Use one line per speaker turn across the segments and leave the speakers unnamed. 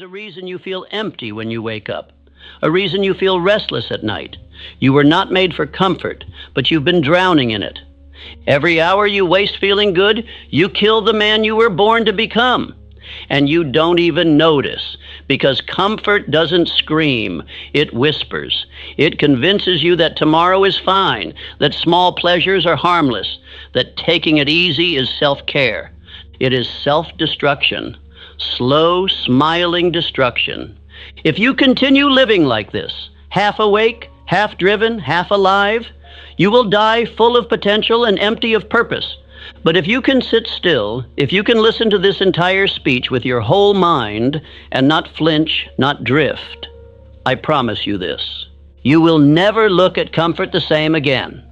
There's a reason you feel empty when you wake up, a reason you feel restless at night. You were not made for comfort, but you've been drowning in it. Every hour you waste feeling good, you kill the man you were born to become. And you don't even notice, because comfort doesn't scream, it whispers. It convinces you that tomorrow is fine, that small pleasures are harmless, that taking it easy is self-care. It is self-destruction, slow, smiling destruction. If you continue living like this, half awake, half driven, half alive, you will die full of potential and empty of purpose. But if you can sit still, if you can listen to this entire speech with your whole mind and not flinch, not drift, I promise you this: you will never look at comfort the same again.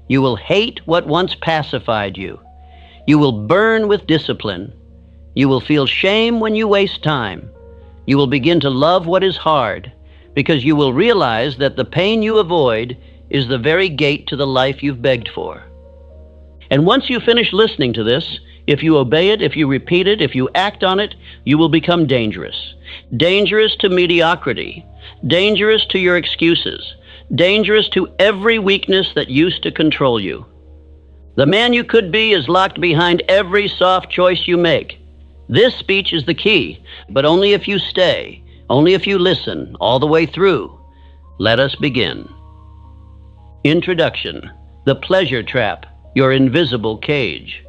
You will hate what once pacified you. You will burn with discipline. You will feel shame when you waste time. You will begin to love what is hard, because you will realize that the pain you avoid is the very gate to the life you've begged for. And once you finish listening to this, if you obey it, if you repeat it, if you act on it, you will become dangerous. Dangerous to mediocrity, dangerous to your excuses, dangerous to every weakness that used to control you. The man you could be is locked behind every soft choice you make. This speech is the key, but only if you stay, only if you listen all the way through. Let us begin. Introduction: the pleasure trap, your invisible cage.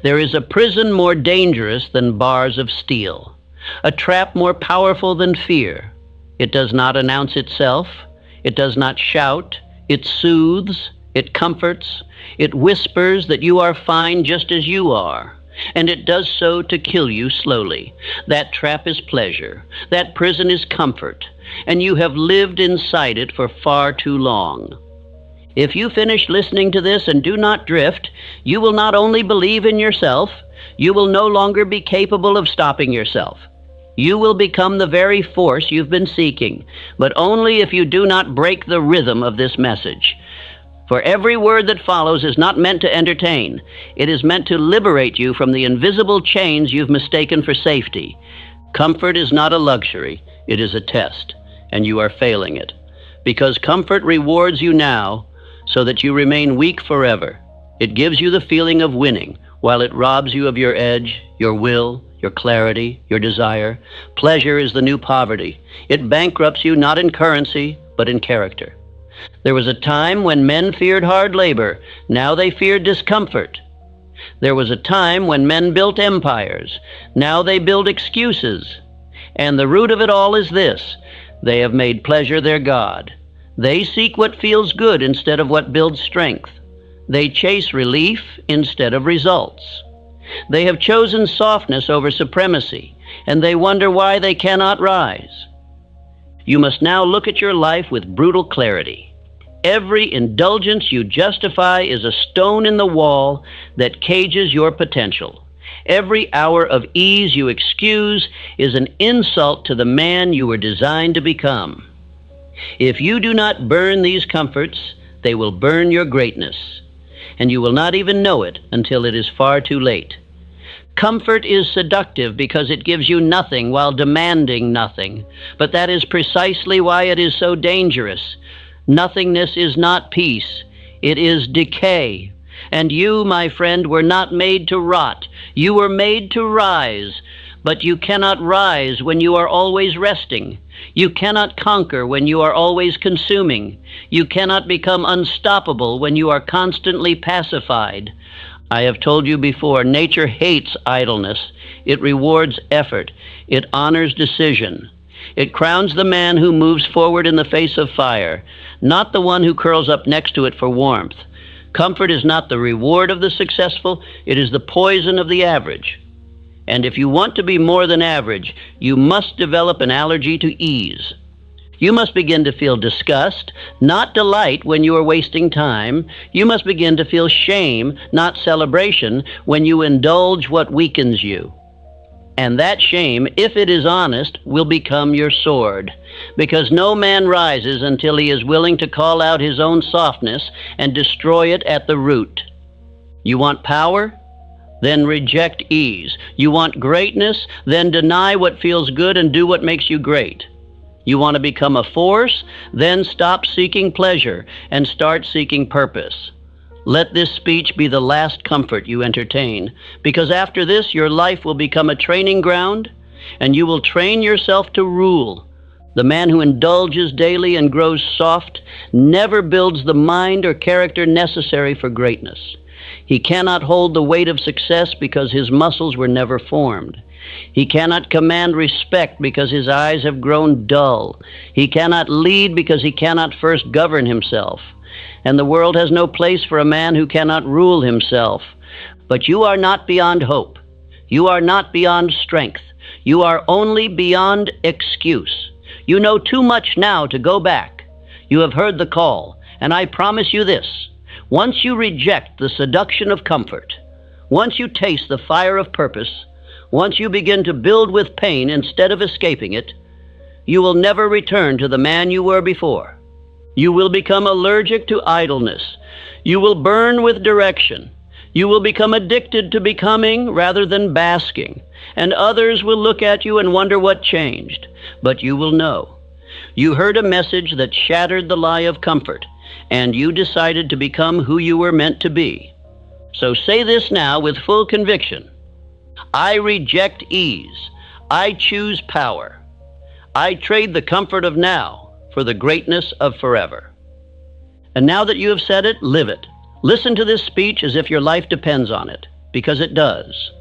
There is a prison more dangerous than bars of steel, a trap more powerful than fear. It does not announce itself, it does not shout, it soothes, it comforts, it whispers that you are fine just as you are, and it does so to kill you slowly. That trap is pleasure, that prison is comfort, and you have lived inside it for far too long. If you finish listening to this and do not drift, you will not only believe in yourself, you will no longer be capable of stopping yourself. You will become the very force you've been seeking, but only if you do not break the rhythm of this message. For every word that follows is not meant to entertain. It is meant to liberate you from the invisible chains you've mistaken for safety. Comfort is not a luxury, it is a test, and you are failing it. Because comfort rewards you now, so that you remain weak forever. It gives you the feeling of winning, while it robs you of your edge, your will, your clarity, your desire. Pleasure is the new poverty. It bankrupts you not in currency, but in character. There was a time when men feared hard labor. Now they fear discomfort. There was a time when men built empires. Now they build excuses. And the root of it all is this: they have made pleasure their god. They seek what feels good instead of what builds strength. They chase relief instead of results. They have chosen softness over supremacy, and they wonder why they cannot rise. You must now look at your life with brutal clarity. Every indulgence you justify is a stone in the wall that cages your potential. Every hour of ease you excuse is an insult to the man you were designed to become. If you do not burn these comforts, they will burn your greatness, and you will not even know it until it is far too late. Comfort is seductive because it gives you nothing while demanding nothing, but that is precisely why it is so dangerous. Nothingness is not peace, it is decay. And you, my friend, were not made to rot. You were made to rise, but you cannot rise when you are always resting. You cannot conquer when you are always consuming. You cannot become unstoppable when you are constantly pacified. I have told you before, nature hates idleness. It rewards effort. It honors decision. It crowns the man who moves forward in the face of fire, not the one who curls up next to it for warmth. Comfort is not the reward of the successful, it is the poison of the average. And if you want to be more than average, you must develop an allergy to ease. You must begin to feel disgust, not delight, when you are wasting time. You must begin to feel shame, not celebration, when you indulge what weakens you. And that shame, if it is honest, will become your sword, because no man rises until he is willing to call out his own softness and destroy it at the root. You want power? then reject ease. You want greatness, then deny what feels good and do what makes you great. You want to become a force, then stop seeking pleasure and start seeking purpose. Let this speech be the last comfort you entertain, because after this your life will become a training ground, and you will train yourself to rule. The man who indulges daily and grows soft never builds the mind or character necessary for greatness. He cannot hold the weight of success because his muscles were never formed. He cannot command respect because his eyes have grown dull. He cannot lead because he cannot first govern himself. And the world has no place for a man who cannot rule himself. But you are not beyond hope. You are not beyond strength. You are only beyond excuse. You know too much now to go back. You have heard the call, and I promise you this. Once you reject the seduction of comfort, once you taste the fire of purpose, once you begin to build with pain instead of escaping it, you will never return to the man you were before. You will become allergic to idleness. You will burn with direction. You will become addicted to becoming rather than basking, and others will look at you and wonder what changed. But you will know. You heard a message that shattered the lie of comfort, and you decided to become who you were meant to be. So say this now with full conviction. I reject ease. I choose power. I trade the comfort of now for the greatness of forever. And now that you have said it, live it. Listen to this speech as if your life depends on it, because it does.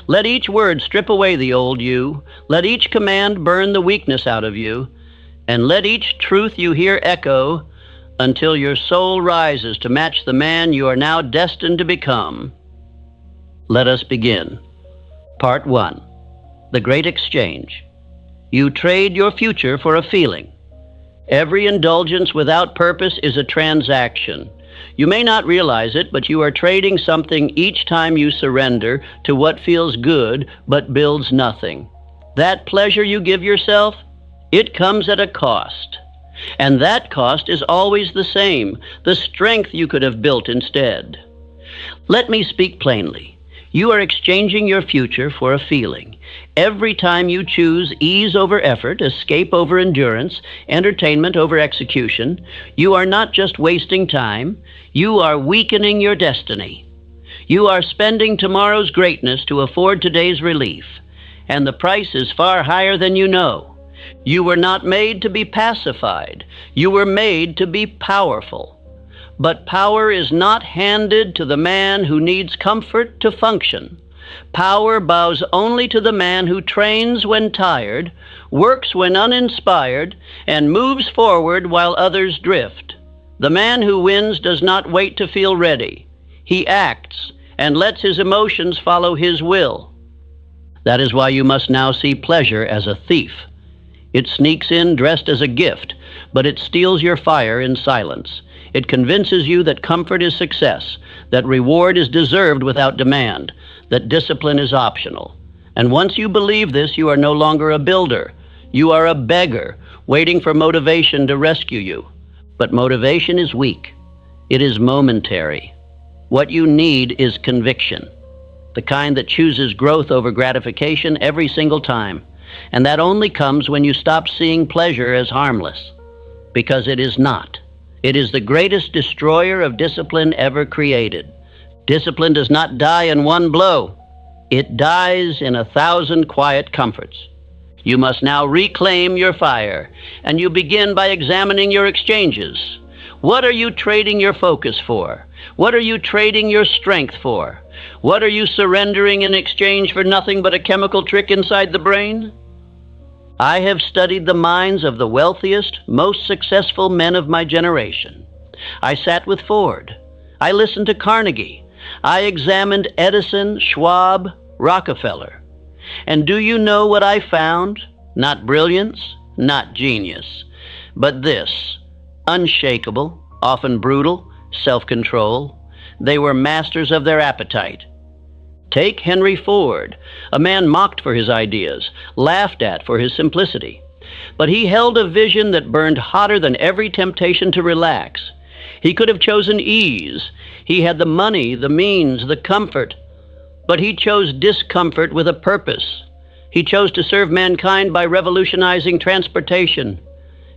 Let each word strip away the old you. Let each command burn the weakness out of you. And let each truth you hear echo until your soul rises to match the man you are now destined to become. Let us begin. Part 1. The Great Exchange. You trade your future for a feeling. Every indulgence without purpose is a transaction. You may not realize it, but you are trading something each time you surrender to what feels good but builds nothing. That pleasure you give yourself, it comes at a cost. And that cost is always the same, the strength you could have built instead. Let me speak plainly. You are exchanging your future for a feeling. Every time you choose ease over effort, escape over endurance, entertainment over execution, you are not just wasting time, you are weakening your destiny. You are spending tomorrow's greatness to afford today's relief, and the price is far higher than you know. You were not made to be pacified. You were made to be powerful. But power is not handed to the man who needs comfort to function. Power bows only to the man who trains when tired, works when uninspired, and moves forward while others drift. The man who wins does not wait to feel ready. He acts and lets his emotions follow his will. That is why you must now see pleasure as a thief. It sneaks in dressed as a gift, but it steals your fire in silence. It convinces you that comfort is success, that reward is deserved without demand, that discipline is optional. And once you believe this, you are no longer a builder. You are a beggar, waiting for motivation to rescue you. But motivation is weak. It is momentary. What you need is conviction, the kind that chooses growth over gratification every single time. And that only comes when you stop seeing pleasure as harmless, because it is not. It is the greatest destroyer of discipline ever created. Discipline does not die in one blow. It dies in 1,000 quiet comforts. You must now reclaim your fire, and you begin by examining your exchanges. What are you trading your focus for? What are you trading your strength for? What are you surrendering in exchange for nothing but a chemical trick inside the brain? I have studied the minds of the wealthiest, most successful men of my generation. I sat with Ford. I listened to Carnegie. I examined Edison, Schwab, Rockefeller. And do you know what I found? Not brilliance, not genius, but this: unshakable, often brutal, self-control. They were masters of their appetite. Take Henry Ford, a man mocked for his ideas, laughed at for his simplicity. But he held a vision that burned hotter than every temptation to relax. He could have chosen ease. He had the money, the means, the comfort, But he chose discomfort with a purpose. He chose to serve mankind by revolutionizing transportation.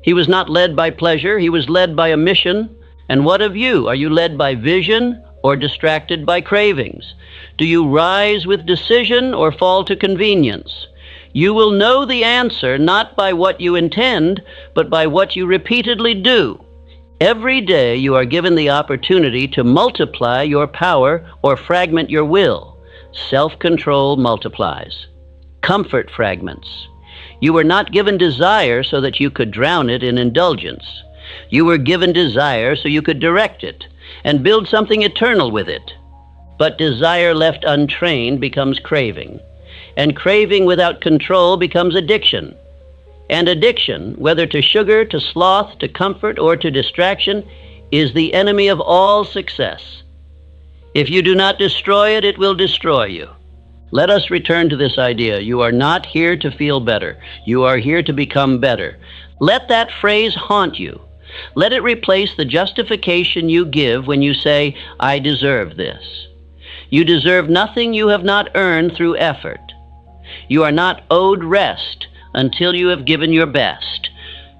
He was not led by pleasure, he was led by a mission. And what of you? Are you led by vision or distracted by cravings? Do you rise with decision or fall to convenience? You will know the answer not by what you intend, but by what you repeatedly do. Every day you are given the opportunity to multiply your power or fragment your will. Self-control multiplies. Comfort fragments. You were not given desire so that you could drown it in indulgence. You were given desire so you could direct it and build something eternal with it. But desire left untrained becomes craving, and craving without control becomes addiction. And addiction, whether to sugar, to sloth, to comfort, or to distraction, is the enemy of all success. If you do not destroy it, it will destroy you. Let us return to this idea. You are not here to feel better. You are here to become better. Let that phrase haunt you. Let it replace the justification you give when you say, I deserve this. You deserve nothing you have not earned through effort. You are not owed rest until you have given your best.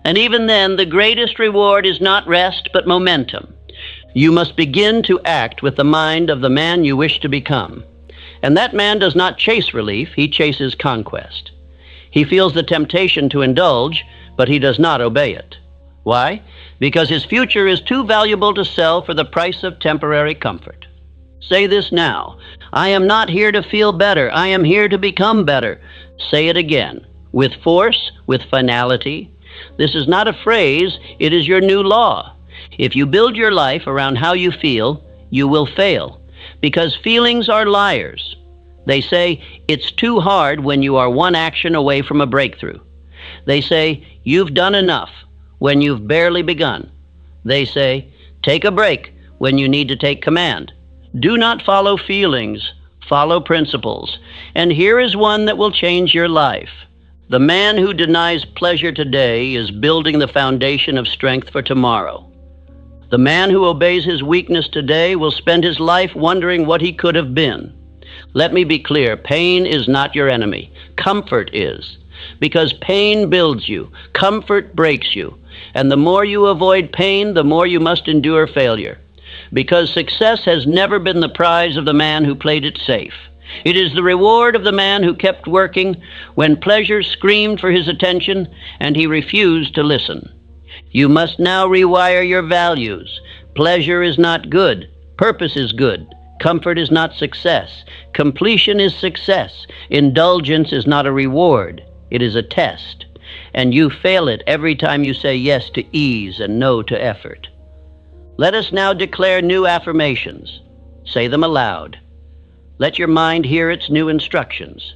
And even then, the greatest reward is not rest, but momentum. You must begin to act with the mind of the man you wish to become. And that man does not chase relief, he chases conquest. He feels the temptation to indulge, but he does not obey it. Why? Because his future is too valuable to sell for the price of temporary comfort. Say this now. I am not here to feel better. I am here to become better. Say it again, with force, with finality. This is not a phrase, it is your new law. If you build your life around how you feel, you will fail, because feelings are liars. They say it's too hard when you are one action away from a breakthrough. They say you've done enough when you've barely begun. They say take a break when you need to take command. Do not follow feelings, follow principles. And here is one that will change your life. The man who denies pleasure today is building the foundation of strength for tomorrow. The man who obeys his weakness today will spend his life wondering what he could have been. Let me be clear, pain is not your enemy. Comfort is. Because pain builds you, comfort breaks you. And the more you avoid pain, the more you must endure failure. Because success has never been the prize of the man who played it safe. It is the reward of the man who kept working when pleasure screamed for his attention and he refused to listen. You must now rewire your values. Pleasure is not good. Purpose is good. Comfort is not success. Completion is success. Indulgence is not a reward. It is a test. And you fail it every time you say yes to ease and no to effort. Let us now declare new affirmations. Say them aloud. Let your mind hear its new instructions.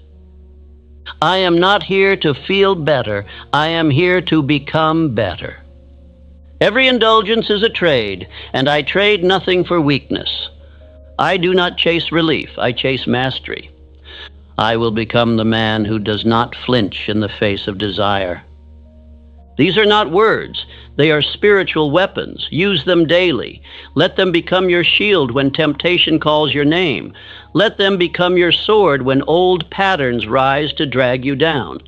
I am not here to feel better. I am here to become better. Every indulgence is a trade, and I trade nothing for weakness. I do not chase relief. I chase mastery. I will become the man who does not flinch in the face of desire. These are not words. They are spiritual weapons. Use them daily. Let them become your shield when temptation calls your name. Let them become your sword when old patterns rise to drag you down.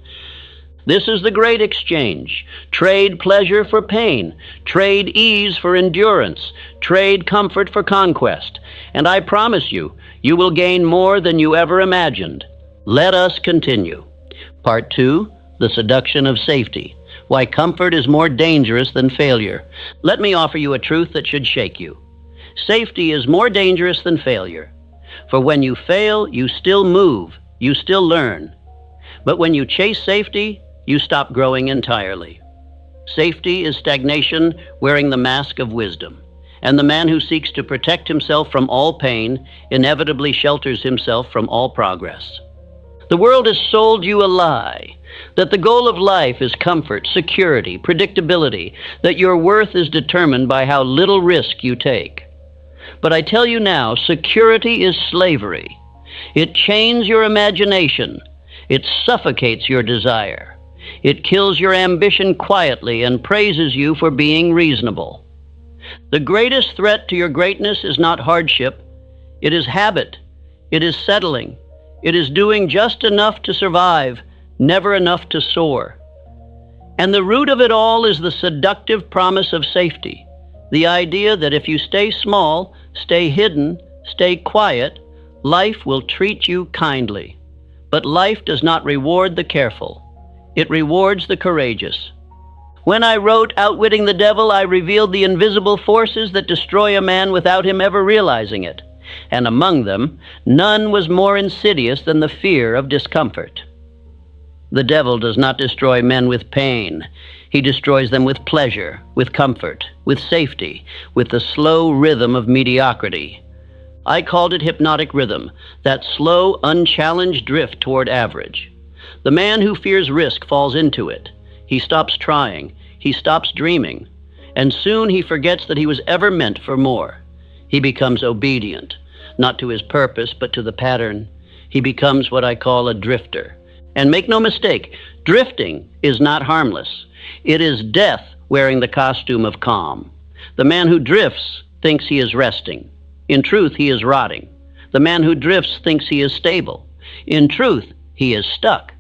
This is the great exchange. Trade pleasure for pain. Trade ease for endurance. Trade comfort for conquest. And I promise you, you will gain more than you ever imagined. Let us continue. Part 2, the seduction of safety. Why comfort is more dangerous than failure. Let me offer you a truth that should shake you. Safety is more dangerous than failure. For when you fail, you still move, you still learn. But when you chase safety, you stop growing entirely. Safety is stagnation wearing the mask of wisdom. And the man who seeks to protect himself from all pain inevitably shelters himself from all progress. The world has sold you a lie, that the goal of life is comfort, security, predictability, that your worth is determined by how little risk you take. But I tell you now, security is slavery. It chains your imagination. It suffocates your desire. It kills your ambition quietly and praises you for being reasonable. The greatest threat to your greatness is not hardship, it is habit. It is settling. It is doing just enough to survive, never enough to soar. And the root of it all is the seductive promise of safety, the idea that if you stay small, stay hidden, stay quiet, life will treat you kindly. But life does not reward the careful. It rewards the courageous. When I wrote Outwitting the Devil, I revealed the invisible forces that destroy a man without him ever realizing it. And among them, none was more insidious than the fear of discomfort. The devil does not destroy men with pain. He destroys them with pleasure, with comfort, with safety, with the slow rhythm of mediocrity. I called it hypnotic rhythm, that slow, unchallenged drift toward average. The man who fears risk falls into it. He stops trying. He stops dreaming. And soon he forgets that he was ever meant for more. He becomes obedient, not to his purpose, but to the pattern. He becomes what I call a drifter. And make no mistake, drifting is not harmless. It is death wearing the costume of calm. The man who drifts thinks he is resting. In truth, he is rotting. The man who drifts thinks he is stable. In truth, he is stuck.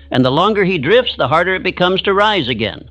And the longer he drifts, the harder it becomes to rise again.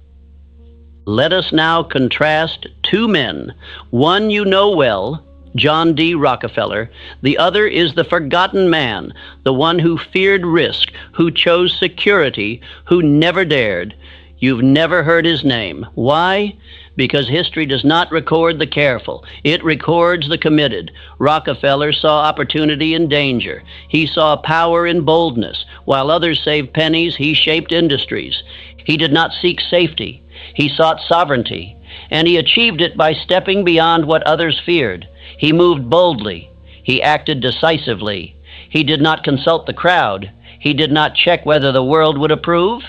Let us now contrast two men. One you know well, John D. Rockefeller. The other is the forgotten man, the one who feared risk, who chose security, who never dared. You've never heard his name. Why? Because history does not record the careful. It records the committed. Rockefeller saw opportunity in danger. He saw power in boldness. While others saved pennies, he shaped industries. He did not seek safety. He sought sovereignty, and he achieved it by stepping beyond what others feared. He moved boldly. He acted decisively. He did not consult the crowd. He did not check whether the world would approve.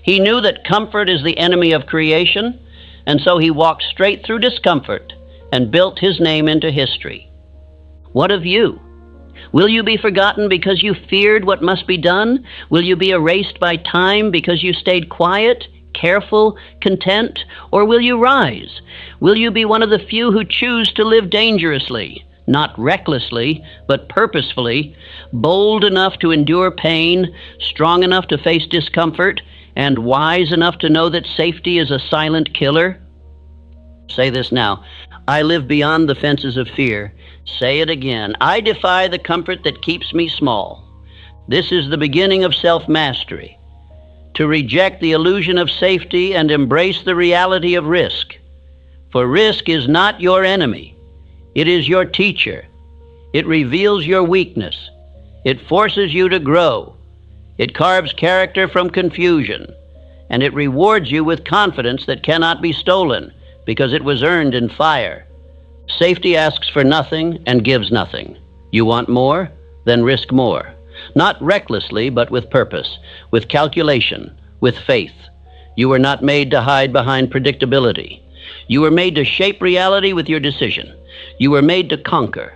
He knew that comfort is the enemy of creation, and so he walked straight through discomfort and built his name into history. What of you? Will you be forgotten because you feared what must be done? Will you be erased by time because you stayed quiet, careful, content? Or will you rise? Will you be one of the few who choose to live dangerously, not recklessly, but purposefully, bold enough to endure pain, strong enough to face discomfort, and wise enough to know that safety is a silent killer? Say this now. I live beyond the fences of fear. Say it again. I defy the comfort that keeps me small. This is the beginning of self-mastery. To reject the illusion of safety and embrace the reality of risk. For risk is not your enemy. It is your teacher. It reveals your weakness. It forces you to grow. It carves character from confusion, and it rewards you with confidence that cannot be stolen because it was earned in fire. Safety asks for nothing and gives nothing. You want more? Then risk more. Not recklessly, but with purpose, with calculation, with faith. You were not made to hide behind predictability. You were made to shape reality with your decision. You were made to conquer.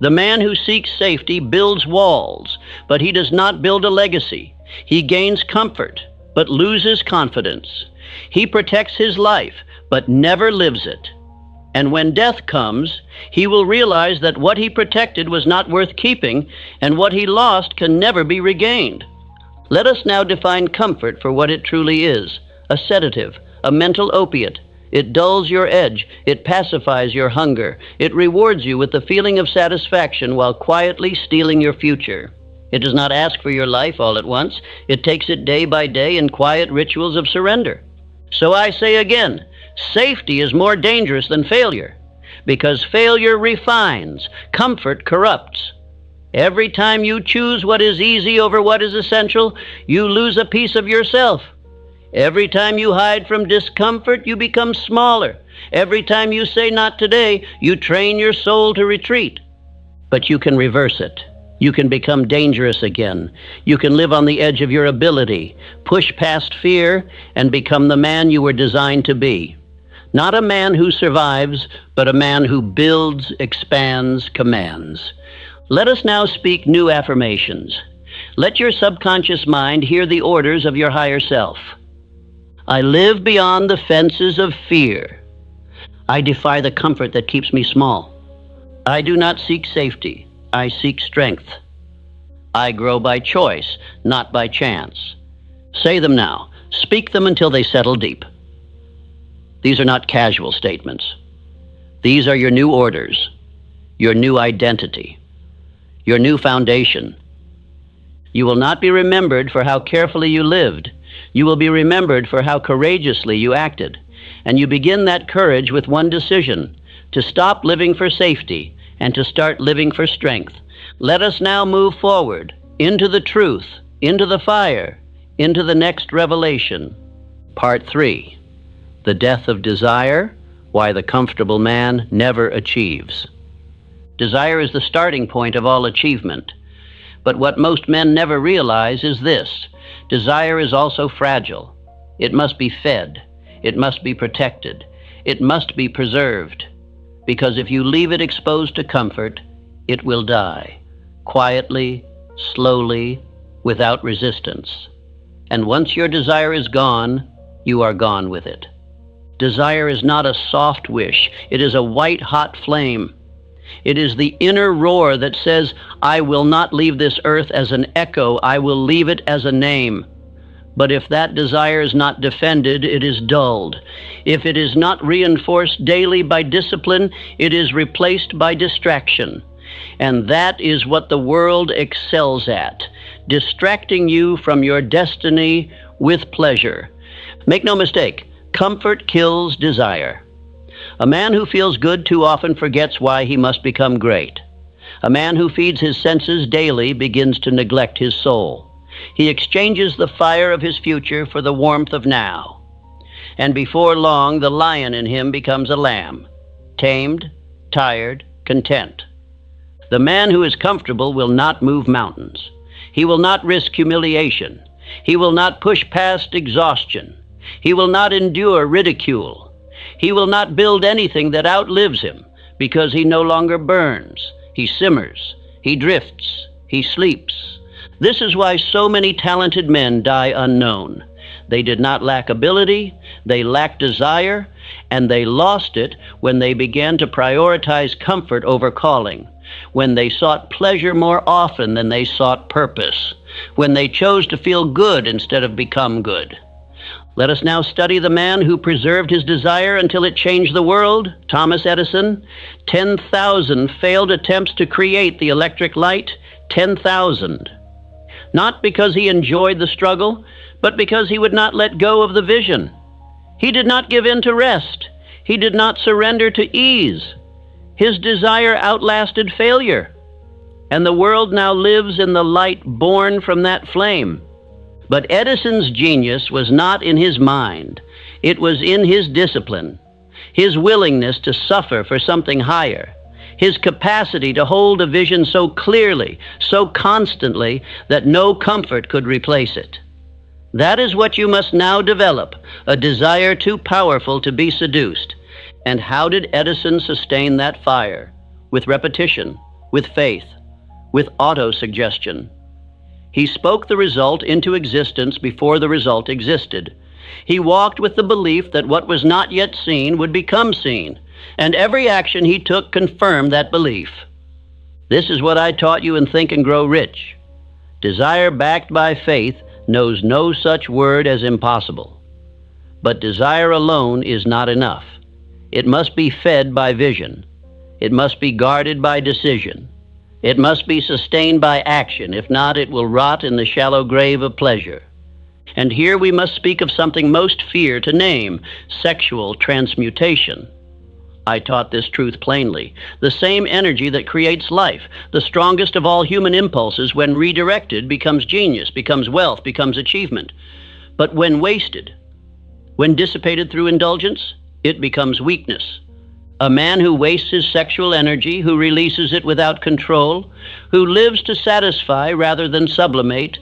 The man who seeks safety builds walls, but he does not build a legacy. He gains comfort, but loses confidence. He protects his life, but never lives it. And when death comes, he will realize that what he protected was not worth keeping, and what he lost can never be regained. Let us now define comfort for what it truly is: a sedative, a mental opiate. It dulls your edge. It pacifies your hunger. It rewards you with the feeling of satisfaction while quietly stealing your future. It does not ask for your life all at once. It takes it day by day in quiet rituals of surrender. So I say again, safety is more dangerous than failure, because failure refines, comfort corrupts. Every time you choose what is easy over what is essential, you lose a piece of yourself. Every time you hide from discomfort, you become smaller. Every time you say not today, you train your soul to retreat. But you can reverse it. You can become dangerous again. You can live on the edge of your ability, push past fear, and become the man you were designed to be. Not a man who survives, but a man who builds, expands, commands. Let us now speak new affirmations. Let your subconscious mind hear the orders of your higher self. I live beyond the fences of fear. I defy the comfort that keeps me small. I do not seek safety. I seek strength. I grow by choice, not by chance. Say them now. Speak them until they settle deep. These are not casual statements. These are your new orders, your new identity, your new foundation. You will not be remembered for how carefully you lived. You will be remembered for how courageously you acted. And you begin that courage with one decision: to stop living for safety and to start living for strength. Let us now move forward into the truth, into the fire, into the next revelation. Part 3. The Death of Desire, Why the Comfortable Man Never Achieves. Desire is the starting point of all achievement. But what most men never realize is this: desire is also fragile. It must be fed. It must be protected. It must be preserved. Because if you leave it exposed to comfort, it will die, quietly, slowly, without resistance. And once your desire is gone, you are gone with it. Desire is not a soft wish. It is a white-hot flame. It is the inner roar that says, I will not leave this earth as an echo. I will leave it as a name. But if that desire is not defended, it is dulled. If it is not reinforced daily by discipline, it is replaced by distraction. And that is what the world excels at, distracting you from your destiny with pleasure. Make no mistake, comfort kills desire. A man who feels good too often forgets why he must become great. A man who feeds his senses daily begins to neglect his soul. He exchanges the fire of his future for the warmth of now. And before long, the lion in him becomes a lamb, tamed, tired, content. The man who is comfortable will not move mountains. He will not risk humiliation. He will not push past exhaustion. He will not endure ridicule. He will not build anything that outlives him, because he no longer burns. He simmers. He drifts. He sleeps. This is why so many talented men die unknown. They did not lack ability, they lacked desire, and they lost it when they began to prioritize comfort over calling, when they sought pleasure more often than they sought purpose, when they chose to feel good instead of become good. Let us now study the man who preserved his desire until it changed the world, Thomas Edison. 10,000 failed attempts to create the electric light, 10,000. Not because he enjoyed the struggle, but because he would not let go of the vision. He did not give in to rest. He did not surrender to ease. His desire outlasted failure, and the world now lives in the light born from that flame. But Edison's genius was not in his mind. It was in his discipline, his willingness to suffer for something higher, his capacity to hold a vision so clearly, so constantly, that no comfort could replace it. That is what you must now develop, a desire too powerful to be seduced. And how did Edison sustain that fire? With repetition, with faith, with autosuggestion. He spoke the result into existence before the result existed. He walked with the belief that what was not yet seen would become seen, and every action he took confirmed that belief. This is what I taught you in Think and Grow Rich. Desire backed by faith knows no such word as impossible. But desire alone is not enough. It must be fed by vision. It must be guarded by decision. It must be sustained by action. If not, it will rot in the shallow grave of pleasure. And here we must speak of something most fear to name: sexual transmutation. I taught this truth plainly. The same energy that creates life, the strongest of all human impulses, when redirected, becomes genius, becomes wealth, becomes achievement. But when wasted, when dissipated through indulgence, it becomes weakness. A man who wastes his sexual energy, who releases it without control, who lives to satisfy rather than sublimate,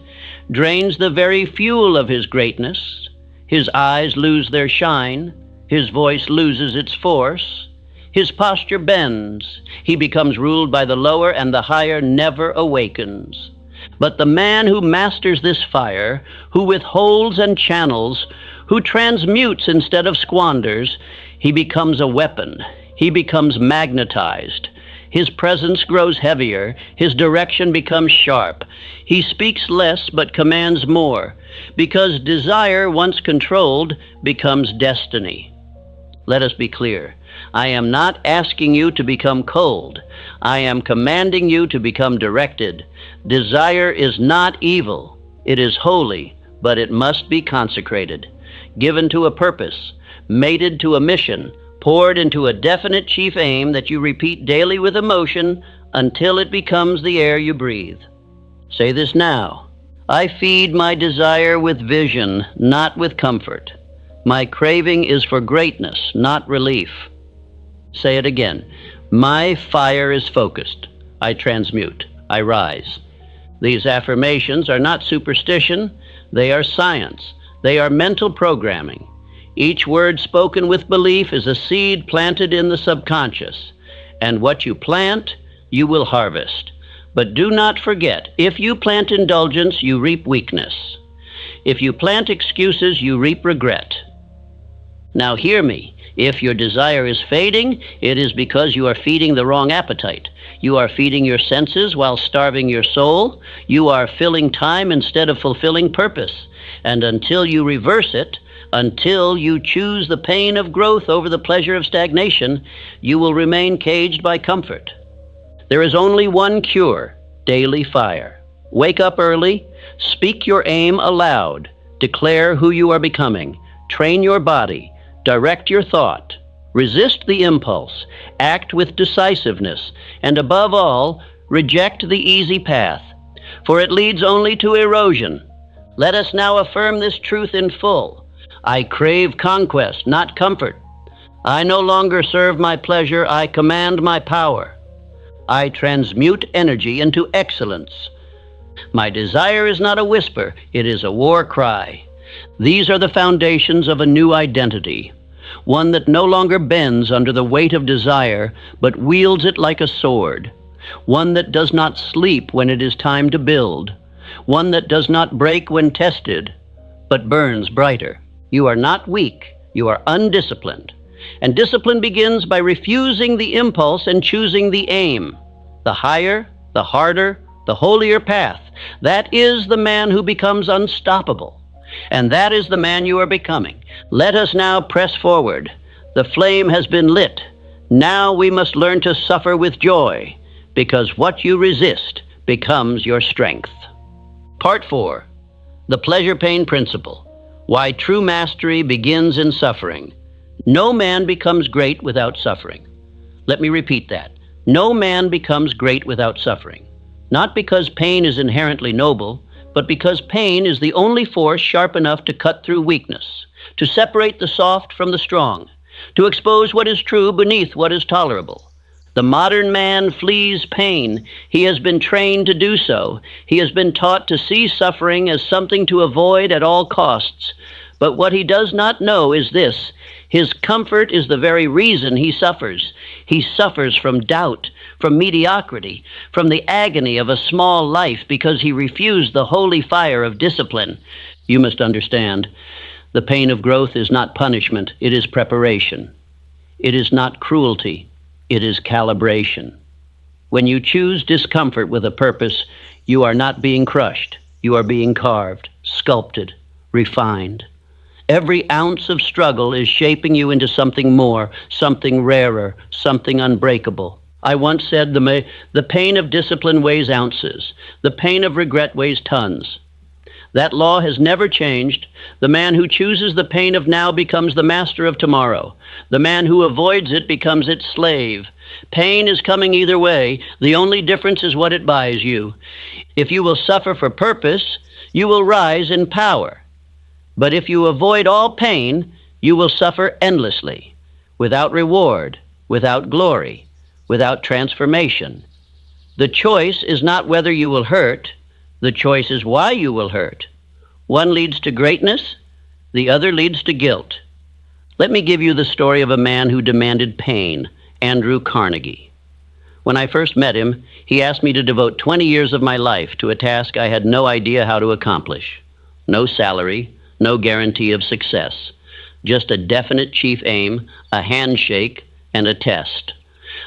drains the very fuel of his greatness. His eyes lose their shine. His voice loses its force. His posture bends. He becomes ruled by the lower, and the higher never awakens. But the man who masters this fire, who withholds and channels, who transmutes instead of squanders, he becomes a weapon. He becomes magnetized. His presence grows heavier. His direction becomes sharp. He speaks less but commands more, because desire, once controlled, becomes destiny. Let us be clear. I am not asking you to become cold. I am commanding you to become directed. Desire is not evil. It is holy, but it must be consecrated, given to a purpose, mated to a mission, poured into a definite chief aim that you repeat daily with emotion until it becomes the air you breathe. Say this now. I feed my desire with vision, not with comfort. My craving is for greatness, not relief. Say it again. My fire is focused. I transmute. I rise. These affirmations are not superstition. They are science. They are mental programming. Each word spoken with belief is a seed planted in the subconscious. And what you plant, you will harvest. But do not forget, if you plant indulgence, you reap weakness. If you plant excuses, you reap regret. Now hear me. If your desire is fading, it is because you are feeding the wrong appetite. You are feeding your senses while starving your soul. You are filling time instead of fulfilling purpose. And until you reverse it, until you choose the pain of growth over the pleasure of stagnation, you will remain caged by comfort. There is only one cure: daily fire. Wake up early, speak your aim aloud, declare who you are becoming, train your body, direct your thought, resist the impulse, act with decisiveness, and above all, reject the easy path, for it leads only to erosion. Let us now affirm this truth in full. I crave conquest, not comfort. I no longer serve my pleasure, I command my power. I transmute energy into excellence. My desire is not a whisper, it is a war cry. These are the foundations of a new identity, one that no longer bends under the weight of desire, but wields it like a sword, one that does not sleep when it is time to build, one that does not break when tested, but burns brighter. You are not weak, you are undisciplined. And discipline begins by refusing the impulse and choosing the aim. The higher, the harder, the holier path. That is the man who becomes unstoppable. And that is the man you are becoming. Let us now press forward. The flame has been lit. Now we must learn to suffer with joy, because what you resist becomes your strength. Part 4. The pleasure-pain principle. Why true mastery begins in suffering. No man becomes great without suffering. Let me repeat that. No man becomes great without suffering. Not because pain is inherently noble, but because pain is the only force sharp enough to cut through weakness, to separate the soft from the strong, to expose what is true beneath what is tolerable. The modern man flees pain. He has been trained to do so. He has been taught to see suffering as something to avoid at all costs. But what he does not know is this: his comfort is the very reason he suffers. He suffers from doubt, from mediocrity, from the agony of a small life because he refused the holy fire of discipline. You must understand, the pain of growth is not punishment, it is preparation. It is not cruelty, it is calibration. When you choose discomfort with a purpose, you are not being crushed. You are being carved, sculpted, refined. Every ounce of struggle is shaping you into something more, something rarer, something unbreakable. I once said the pain of discipline weighs ounces. The pain of regret weighs tons. That law has never changed. The man who chooses the pain of now becomes the master of tomorrow. The man who avoids it becomes its slave. Pain is coming either way. The only difference is what it buys you. If you will suffer for purpose, you will rise in power. But if you avoid all pain, you will suffer endlessly, without reward, without glory, without transformation. The choice is not whether you will hurt. The choice is why you will hurt. One leads to greatness, the other leads to guilt. Let me give you the story of a man who demanded pain, Andrew Carnegie. When I first met him, he asked me to devote 20 years of my life to a task I had no idea how to accomplish. No salary, no guarantee of success, just a definite chief aim, a handshake, and a test.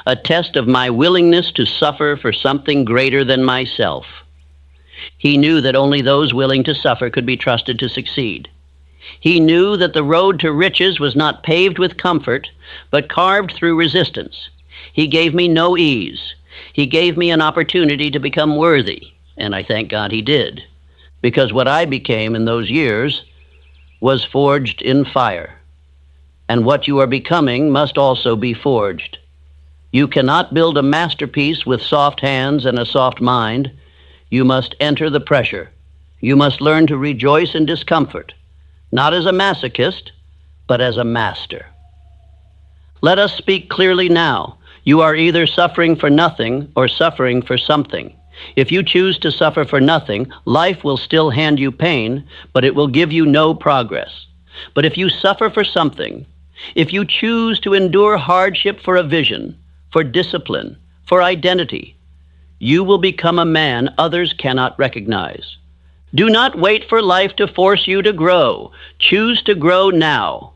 a test of my willingness to suffer for something greater than myself. He knew that only those willing to suffer could be trusted to succeed. He knew that the road to riches was not paved with comfort, but carved through resistance. He gave me no ease. He gave me an opportunity to become worthy, and I thank God he did, because what I became in those years was forged in fire. And what you are becoming must also be forged. You cannot build a masterpiece with soft hands and a soft mind. You must enter the pressure. You must learn to rejoice in discomfort, not as a masochist, but as a master. Let us speak clearly now. You are either suffering for nothing or suffering for something. If you choose to suffer for nothing, life will still hand you pain, but it will give you no progress. But if you suffer for something, if you choose to endure hardship for a vision, for discipline, for identity, you will become a man others cannot recognize. Do not wait for life to force you to grow. Choose to grow now.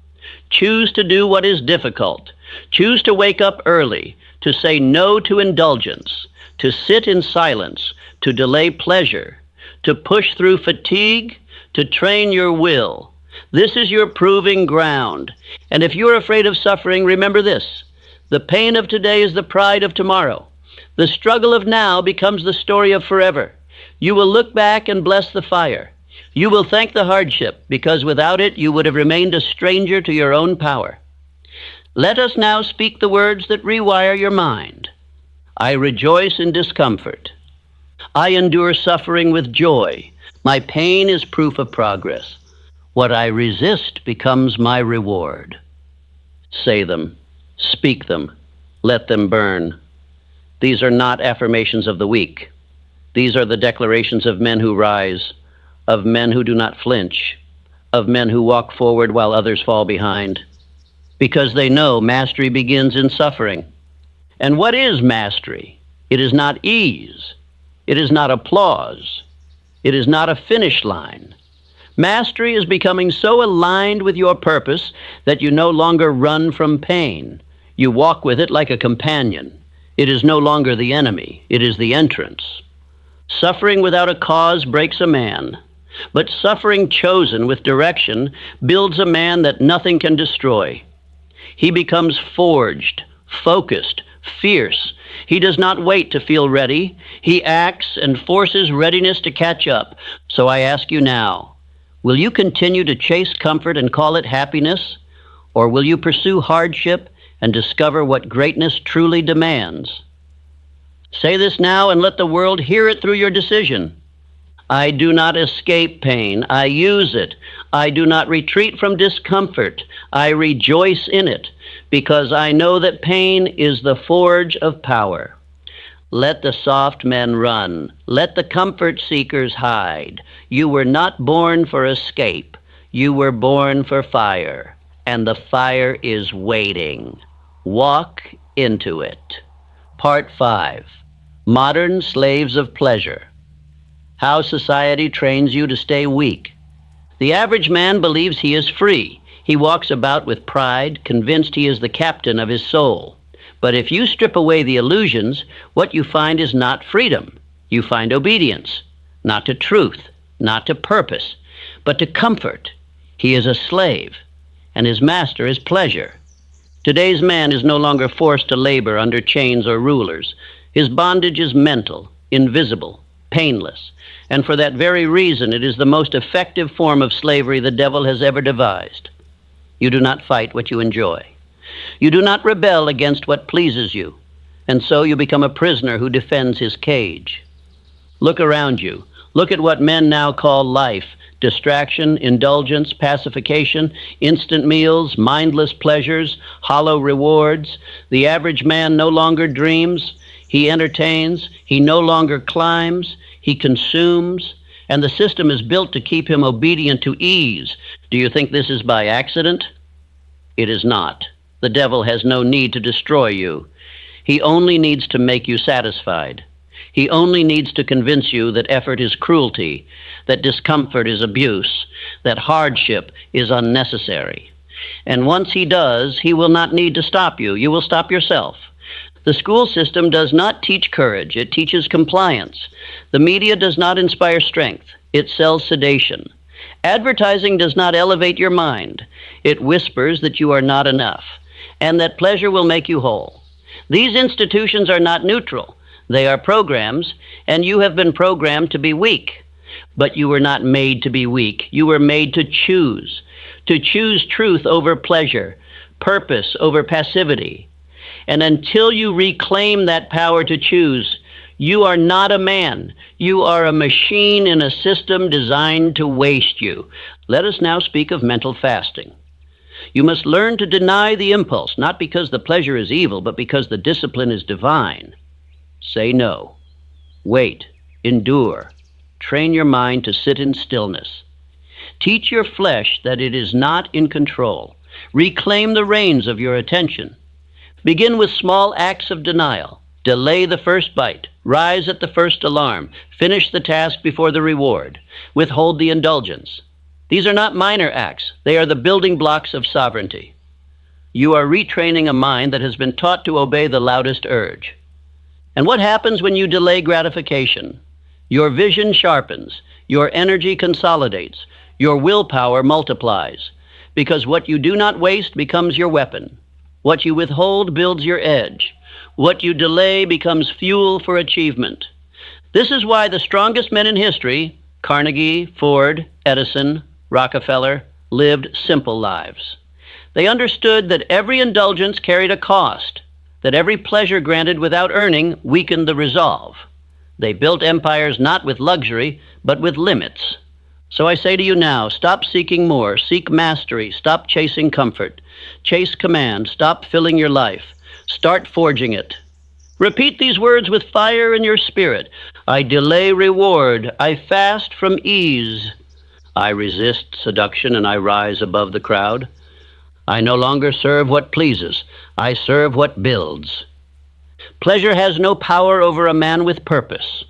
Choose to do what is difficult. Choose to wake up early, to say no to indulgence, to sit in silence, to delay pleasure, to push through fatigue, to train your will. This is your proving ground. And if you're afraid of suffering, remember this: the pain of today is the pride of tomorrow. The struggle of now becomes the story of forever. You will look back and bless the fire. You will thank the hardship, because without it you would have remained a stranger to your own power. Let us now speak the words that rewire your mind. I rejoice in discomfort. I endure suffering with joy. My pain is proof of progress. What I resist becomes my reward. Say them, speak them, let them burn. These are not affirmations of the weak. These are the declarations of men who rise, of men who do not flinch, of men who walk forward while others fall behind, because they know mastery begins in suffering. And what is mastery? It is not ease. It is not applause. It is not a finish line. Mastery is becoming so aligned with your purpose that you no longer run from pain. You walk with it like a companion. It is no longer the enemy. It is the entrance. Suffering without a cause breaks a man, but suffering chosen with direction builds a man that nothing can destroy. He becomes forged, focused, fierce. He does not wait to feel ready. He acts and forces readiness to catch up. So I ask you now, will you continue to chase comfort and call it happiness? Or will you pursue hardship and discover what greatness truly demands? Say this now and let the world hear it through your decision. I do not escape pain. I use it. I do not retreat from discomfort. I rejoice in it, because I know that pain is the forge of power. Let the soft men run. Let the comfort seekers hide. You were not born for escape. You were born for fire, and the fire is waiting. Walk into it. Part 5. Modern Slaves of Pleasure. How society trains you to stay weak. The average man believes he is free. He walks about with pride, convinced he is the captain of his soul. But if you strip away the illusions, what you find is not freedom. You find obedience, not to truth, not to purpose, but to comfort. He is a slave, and his master is pleasure. Today's man is no longer forced to labor under chains or rulers. His bondage is mental, invisible, painless, and for that very reason it is the most effective form of slavery the devil has ever devised. You do not fight what you enjoy. You do not rebel against what pleases you, and so you become a prisoner who defends his cage. Look around you. Look at what men now call life: distraction, indulgence, pacification, instant meals, mindless pleasures, hollow rewards. The average man no longer dreams. He entertains. He no longer climbs. He consumes. And the system is built to keep him obedient to ease. Do you think this is by accident? It is not. The devil has no need to destroy you. He only needs to make you satisfied. He only needs to convince you that effort is cruelty, that discomfort is abuse, that hardship is unnecessary. And once he does, he will not need to stop you. You will stop yourself. The school system does not teach courage, it teaches compliance. The media does not inspire strength, it sells sedation. Advertising does not elevate your mind, it whispers that you are not enough, and that pleasure will make you whole. These institutions are not neutral, they are programs, and you have been programmed to be weak. But you were not made to be weak, you were made to choose truth over pleasure, purpose over passivity. And until you reclaim that power to choose, you are not a man. You are a machine in a system designed to waste you. Let us now speak of mental fasting. You must learn to deny the impulse, not because the pleasure is evil, but because the discipline is divine. Say no. Wait. Endure. Train your mind to sit in stillness. Teach your flesh that it is not in control. Reclaim the reins of your attention. Begin with small acts of denial. Delay the first bite. Rise at the first alarm. Finish the task before the reward. Withhold the indulgence. These are not minor acts. They are the building blocks of sovereignty. You are retraining a mind that has been taught to obey the loudest urge. And what happens when you delay gratification? Your vision sharpens. Your energy consolidates. Your willpower multiplies. Because what you do not waste becomes your weapon. What you withhold builds your edge. What you delay becomes fuel for achievement. This is why the strongest men in history, Carnegie, Ford, Edison, Rockefeller, lived simple lives. They understood that every indulgence carried a cost, that every pleasure granted without earning weakened the resolve. They built empires not with luxury, but with limits. So I say to you now, stop seeking more, seek mastery, stop chasing comfort, chase command, stop filling your life, start forging it. Repeat these words with fire in your spirit. I delay reward, I fast from ease. I resist seduction and I rise above the crowd. I no longer serve what pleases, I serve what builds. Pleasure has no power over a man with purpose.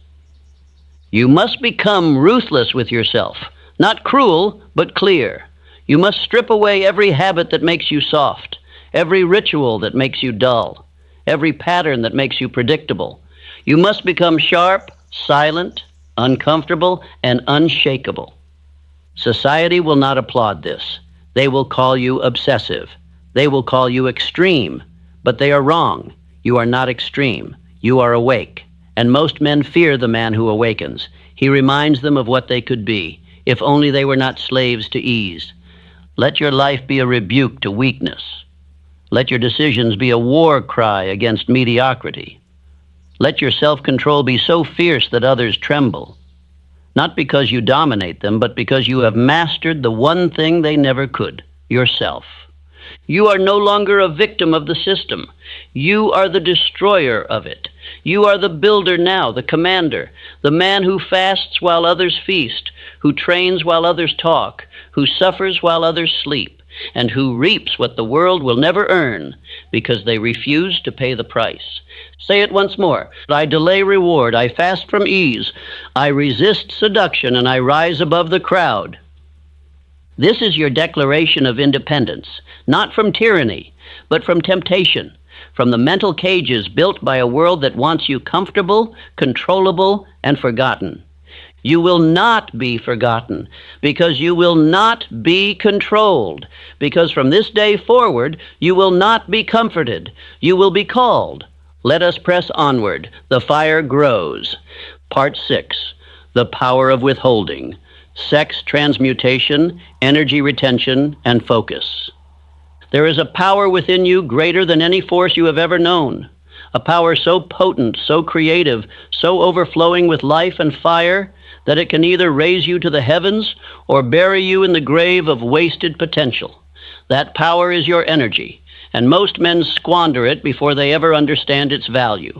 You must become ruthless with yourself, not cruel, but clear. You must strip away every habit that makes you soft, every ritual that makes you dull, every pattern that makes you predictable. You must become sharp, silent, uncomfortable, and unshakable. Society will not applaud this. They will call you obsessive. They will call you extreme, but they are wrong. You are not extreme. You are awake. And most men fear the man who awakens. He reminds them of what they could be, if only they were not slaves to ease. Let your life be a rebuke to weakness. Let your decisions be a war cry against mediocrity. Let your self-control be so fierce that others tremble, not because you dominate them, but because you have mastered the one thing they never could, yourself. You are no longer a victim of the system. You are the destroyer of it. You are the builder now, the commander, the man who fasts while others feast, who trains while others talk, who suffers while others sleep, and who reaps what the world will never earn because they refuse to pay the price. Say it once more. I delay reward, I fast from ease, I resist seduction, and I rise above the crowd. This is your declaration of independence, not from tyranny, but from temptation, from the mental cages built by a world that wants you comfortable, controllable, and forgotten. You will not be forgotten, because you will not be controlled, because from this day forward, you will not be comforted. You will be called. Let us press onward. The fire grows. Part 6, the power of withholding. Sex, transmutation, energy retention, and focus. There is a power within you greater than any force you have ever known. A power so potent, so creative, so overflowing with life and fire that it can either raise you to the heavens or bury you in the grave of wasted potential. That power is your energy, and most men squander it before they ever understand its value.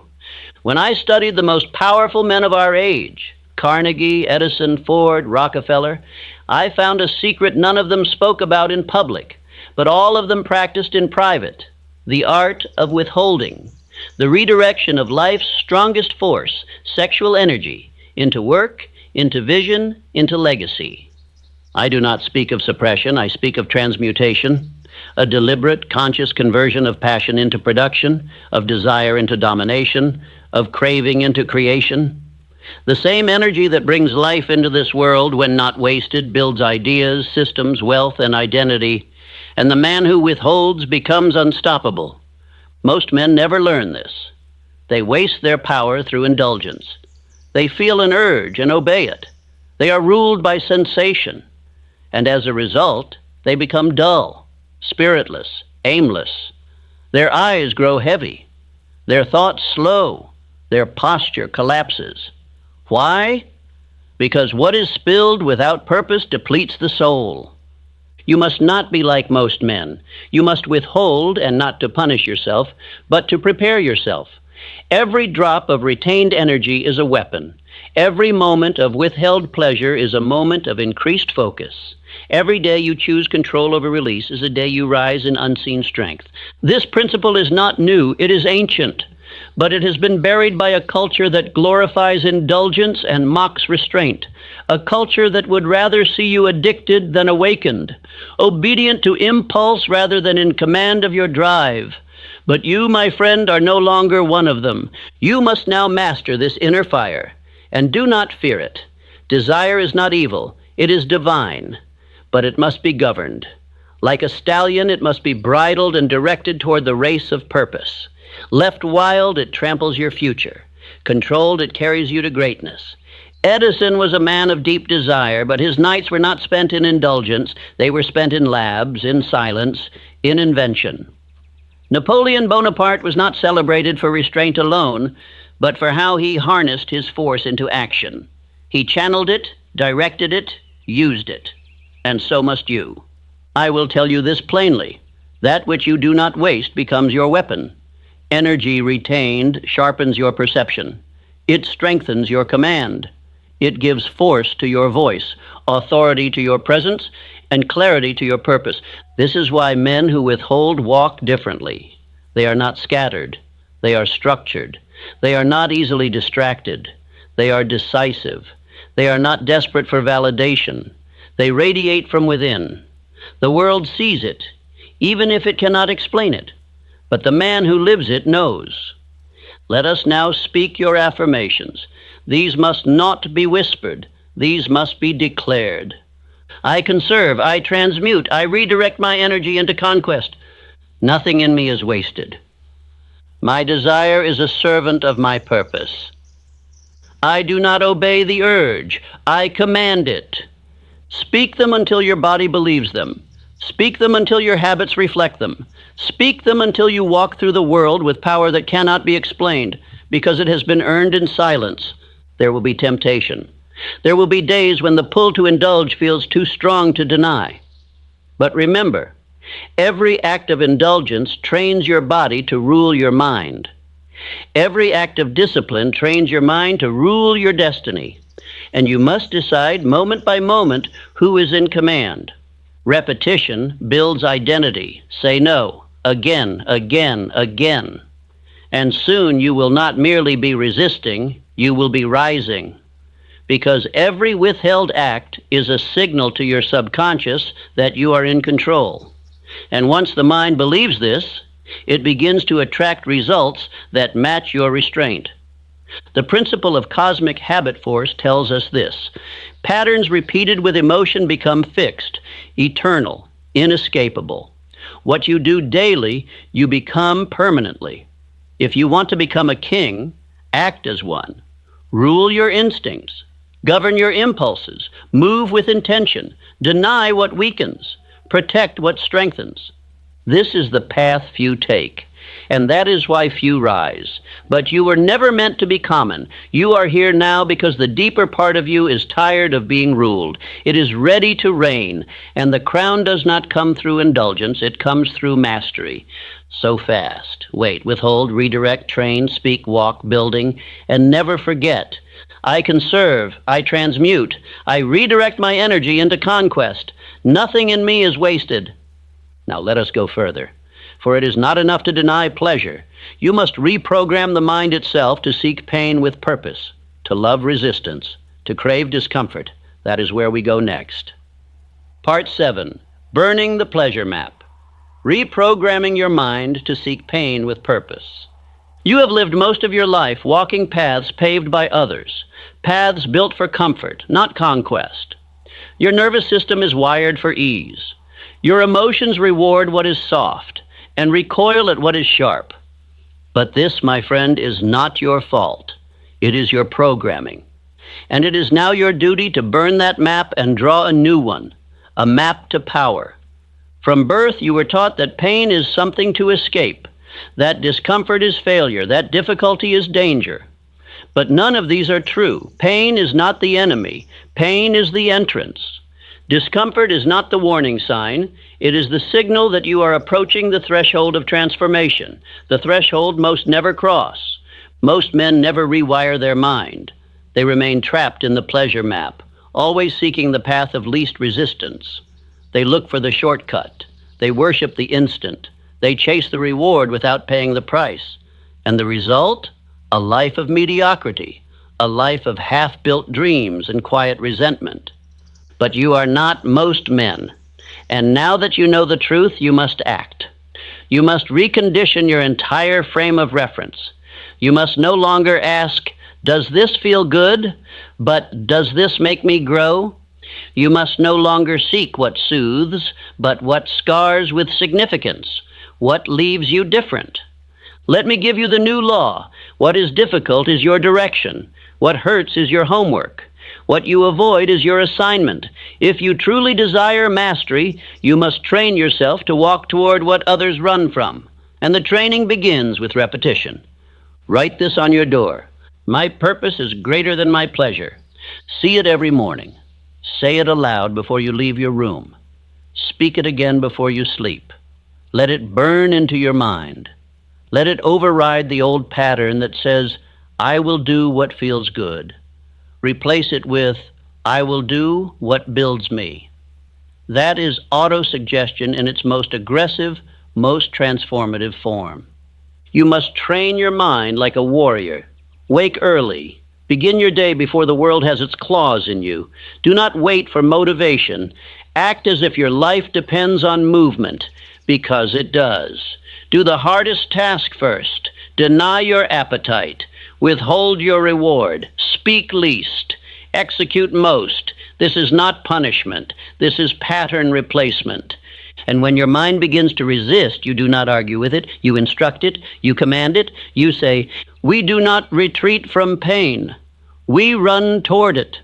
When I studied the most powerful men of our age, Carnegie, Edison, Ford, Rockefeller, I found a secret none of them spoke about in public, but all of them practiced in private: the art of withholding, the redirection of life's strongest force, sexual energy, into work, into vision, into legacy. I do not speak of suppression, I speak of transmutation. a deliberate, conscious conversion of passion into production, of desire into domination, of craving into creation. The same energy that brings life into this world when not wasted builds ideas, systems, wealth, and identity, and the man who withholds becomes unstoppable. Most men never learn this. They waste their power through indulgence. They feel an urge and obey it. They are ruled by sensation, and as a result, they become dull, spiritless, aimless. Their eyes grow heavy, their thoughts slow, their posture collapses. Why? Because what is spilled without purpose depletes the soul. You must not be like most men. You must withhold, and not to punish yourself, but to prepare yourself. Every drop of retained energy is a weapon. Every moment of withheld pleasure is a moment of increased focus. Every day you choose control over release is a day you rise in unseen strength. This principle is not new, it is ancient, but it has been buried by a culture that glorifies indulgence and mocks restraint, a culture that would rather see you addicted than awakened, obedient to impulse rather than in command of your drive. But you, my friend, are no longer one of them. You must now master this inner fire, and do not fear it. Desire is not evil, it is divine, but it must be governed. Like a stallion, it must be bridled and directed toward the race of purpose. Left wild, it tramples your future. Controlled, it carries you to greatness. Edison was a man of deep desire, but his nights were not spent in indulgence. They were spent in labs, in silence, in invention. Napoleon Bonaparte was not celebrated for restraint alone, but for how he harnessed his force into action. He channeled it, directed it, used it. And so must you. I will tell you this plainly. That which you do not waste becomes your weapon. Energy retained sharpens your perception. It strengthens your command. It gives force to your voice, authority to your presence, and clarity to your purpose. This is why men who withhold walk differently. They are not scattered. They are structured. They are not easily distracted. They are decisive. They are not desperate for validation. They radiate from within. The world sees it, even if it cannot explain it. But the man who lives it knows. Let us now speak your affirmations. These must not be whispered. These must be declared. I conserve, I transmute, I redirect my energy into conquest. Nothing in me is wasted. My desire is a servant of my purpose. I do not obey the urge. I command it. Speak them until your body believes them. Speak them until your habits reflect them. Speak them until you walk through the world with power that cannot be explained, because it has been earned in silence. There will be temptation. There will be days when the pull to indulge feels too strong to deny. But remember, every act of indulgence trains your body to rule your mind. Every act of discipline trains your mind to rule your destiny. And you must decide moment by moment who is in command. Repetition builds identity. Say no, again, again, again. And soon you will not merely be resisting, you will be rising. Because every withheld act is a signal to your subconscious that you are in control. And once the mind believes this, it begins to attract results that match your restraint. The principle of cosmic habit force tells us this. Patterns repeated with emotion become fixed, eternal, inescapable. What you do daily, you become permanently. If you want to become a king, act as one. Rule your instincts. Govern your impulses. Move with intention. Deny what weakens. Protect what strengthens. This is the path few take, and that is why few rise. But you were never meant to be common. You are here now because the deeper part of you is tired of being ruled. It is ready to reign, and the crown does not come through indulgence. It comes through mastery. So fast. Wait, withhold, redirect, train, speak, walk, building, and never forget. I conserve, I transmute, I redirect my energy into conquest. Nothing in me is wasted. Now let us go further. For it is not enough to deny pleasure. You must reprogram the mind itself to seek pain with purpose, to love resistance, to crave discomfort. That is where we go next. Part 7, Burning the Pleasure Map. reprogramming your mind to seek pain with purpose. You have lived most of your life walking paths paved by others, paths built for comfort, not conquest. Your nervous system is wired for ease. Your emotions reward what is soft and recoil at what is sharp. But this, my friend, is not your fault. It is your programming. And it is now your duty to burn that map and draw a new one, a map to power. From birth, you were taught that pain is something to escape, that discomfort is failure, that difficulty is danger. But none of these are true. Pain is not the enemy. Pain is the entrance. Discomfort is not the warning sign. It is the signal that you are approaching the threshold of transformation, the threshold most never cross. Most men never rewire their mind. They remain trapped in the pleasure map, always seeking the path of least resistance. They look for the shortcut. They worship the instant. They chase the reward without paying the price. And the result? A life of mediocrity, a life of half-built dreams and quiet resentment. But you are not most men. And now that you know the truth, you must act. You must recondition your entire frame of reference. You must no longer ask, does this feel good? But does this make me grow? You must no longer seek what soothes, but what scars with significance, what leaves you different. Let me give you the new law. What is difficult is your direction. What hurts is your homework. What you avoid is your assignment. If you truly desire mastery, you must train yourself to walk toward what others run from. And the training begins with repetition. Write this on your door. My purpose is greater than my pleasure. See it every morning. Say it aloud before you leave your room. Speak it again before you sleep. Let it burn into your mind. Let it override the old pattern that says, I will do what feels good. Replace it with, I will do what builds me. That is autosuggestion in its most aggressive, most transformative form. You must train your mind like a warrior. Wake early. Begin your day before the world has its claws in you. Do not wait for motivation. Act as if your life depends on movement, because it does. Do the hardest task first. Deny your appetite. Withhold your reward. Speak least. Execute most. This is not punishment. This is pattern replacement. And when your mind begins to resist, you do not argue with it. You instruct it. You command it. You say, we do not retreat from pain. We run toward it.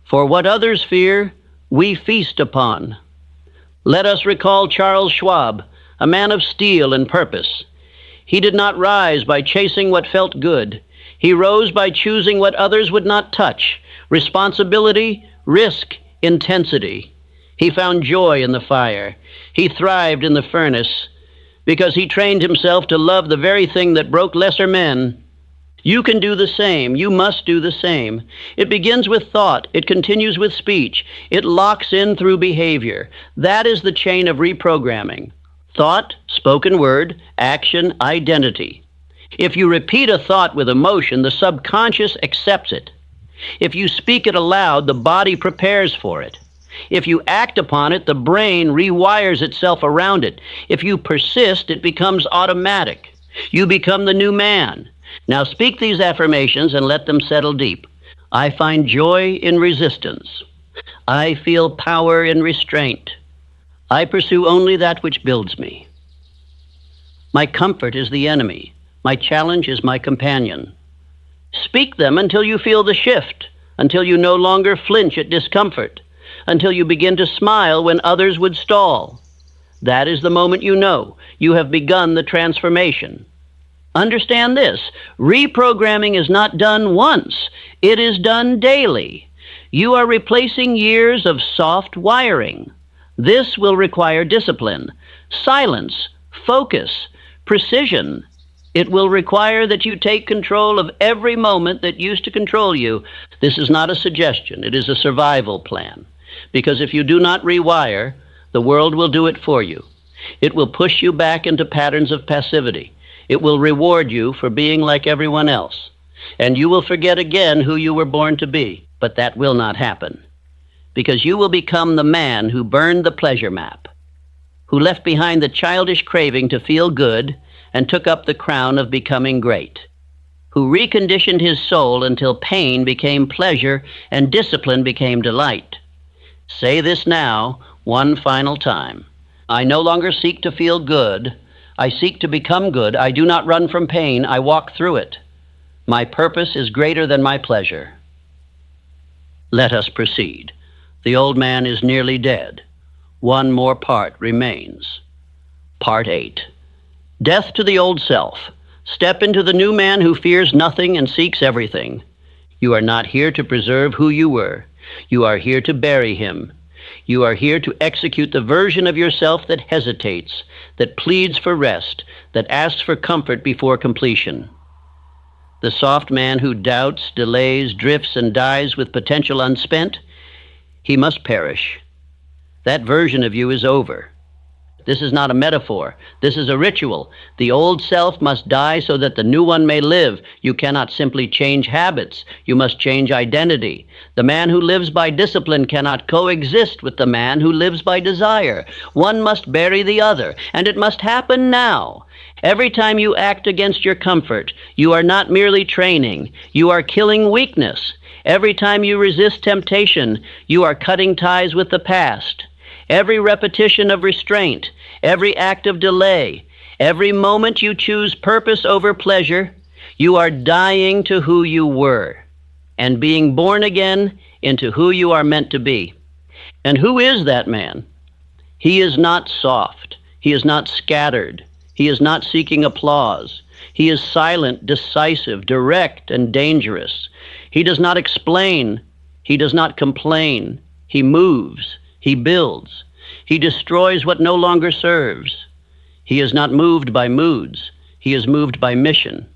For what others fear, we feast upon. Let us recall Charles Schwab, a man of steel and purpose. He did not rise by chasing what felt good. He rose by choosing what others would not touch. Responsibility, risk, intensity. He found joy in the fire. He thrived in the furnace because he trained himself to love the very thing that broke lesser men. You can do the same. You must do the same. It begins with thought. It continues with speech. It locks in through behavior. That is the chain of reprogramming. Thought, spoken word, action, identity. If you repeat a thought with emotion, the subconscious accepts it. If you speak it aloud, the body prepares for it. If you act upon it, the brain rewires itself around it. If you persist, it becomes automatic. You become the new man. Now speak these affirmations and let them settle deep. I find joy in resistance. I feel power in restraint. I pursue only that which builds me. My comfort is the enemy. My challenge is my companion. Speak them until you feel the shift, until you no longer flinch at discomfort, until you begin to smile when others would stall. That is the moment you know you have begun the transformation. Understand this, reprogramming is not done once, it is done daily. You are replacing years of soft wiring. This will require discipline, silence, focus, precision. It will require that you take control of every moment that used to control you. This is not a suggestion, it is a survival plan. Because if you do not rewire, the world will do it for you. It will push you back into patterns of passivity. It will reward you for being like everyone else. And you will forget again who you were born to be. But that will not happen. Because you will become the man who burned the pleasure map. who left behind the childish craving to feel good and took up the crown of becoming great, who reconditioned his soul until pain became pleasure and discipline became delight. Say this now, one final time. I no longer seek to feel good. I seek to become good. I do not run from pain. I walk through it. My purpose is greater than my pleasure. Let us proceed. The old man is nearly dead. One more part remains. Part 8. Death to the old self. Step into the new man who fears nothing and seeks everything. You are not here to preserve who you were. You are here to bury him. You are here to execute the version of yourself that hesitates, that pleads for rest, that asks for comfort before completion. The soft man who doubts, delays, drifts, and dies with potential unspent, he must perish. That version of you is over. This is not a metaphor. This is a ritual. The old self must die so that the new one may live. You cannot simply change habits. You must change identity. The man who lives by discipline cannot coexist with the man who lives by desire. One must bury the other, and it must happen now. Every time you act against your comfort, you are not merely training. You are killing weakness. Every time you resist temptation, you are cutting ties with the past. Every repetition of restraint, every act of delay, every moment you choose purpose over pleasure, you are dying to who you were and being born again into who you are meant to be. And who is that man? He is not soft. He is not scattered. He is not seeking applause. He is silent, decisive, direct, and dangerous. He does not explain. He does not complain. He moves. He builds. He destroys what no longer serves. He is not moved by moods. He is moved by mission.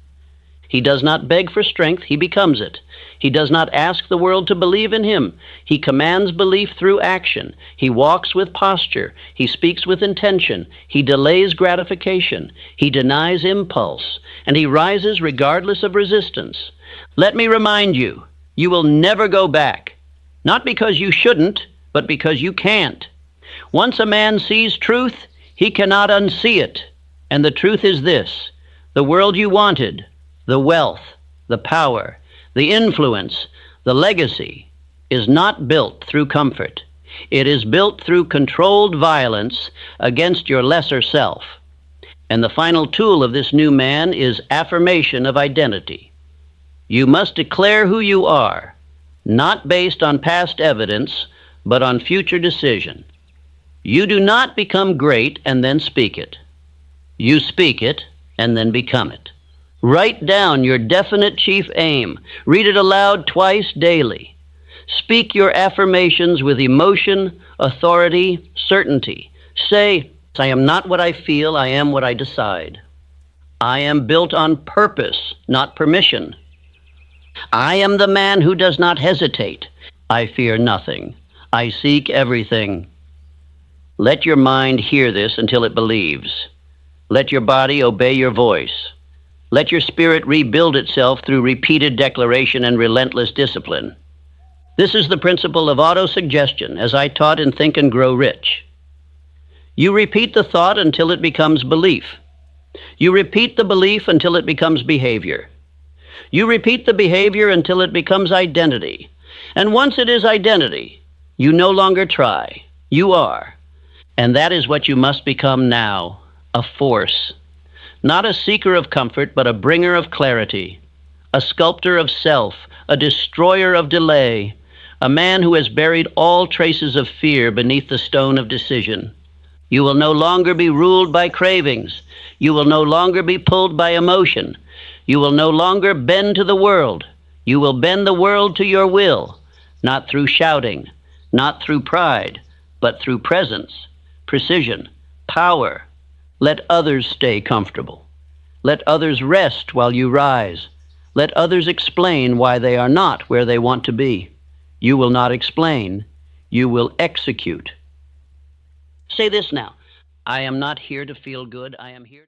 He does not beg for strength. He becomes it. He does not ask the world to believe in him. He commands belief through action. He walks with posture. He speaks with intention. He delays gratification. He denies impulse. And he rises regardless of resistance. Let me remind you, you will never go back. Not because you shouldn't, but because you can't. Once a man sees truth, he cannot unsee it. And the truth is this: the world you wanted, the wealth, the power, the influence, the legacy, is not built through comfort. It is built through controlled violence against your lesser self. And the final tool of this new man is affirmation of identity. You must declare who you are, not based on past evidence, but on future decision. You do not become great and then speak it. You speak it and then become it. Write down your definite chief aim. Read it aloud twice daily. Speak your affirmations with emotion, authority, certainty. Say, I am not what I feel, I am what I decide. I am built on purpose, not permission. I am the man who does not hesitate. I fear nothing. I seek everything. Let your mind hear this until it believes. Let your body obey your voice. Let your spirit rebuild itself through repeated declaration and relentless discipline. This is the principle of autosuggestion, as I taught in Think and Grow Rich. You repeat the thought until it becomes belief. You repeat the belief until it becomes behavior. You repeat the behavior until it becomes identity. And once it is identity, you no longer try. You are. And that is what you must become now, a force. Not a seeker of comfort, but a bringer of clarity. A sculptor of self, a destroyer of delay. A man who has buried all traces of fear beneath the stone of decision. You will no longer be ruled by cravings. You will no longer be pulled by emotion. You will no longer bend to the world. You will bend the world to your will, not through shouting, not through pride, but through presence, precision, power. Let others stay comfortable. Let others rest while you rise. Let others explain why they are not where they want to be. You will not explain. You will execute. Say this now. I am not here to feel good. I am here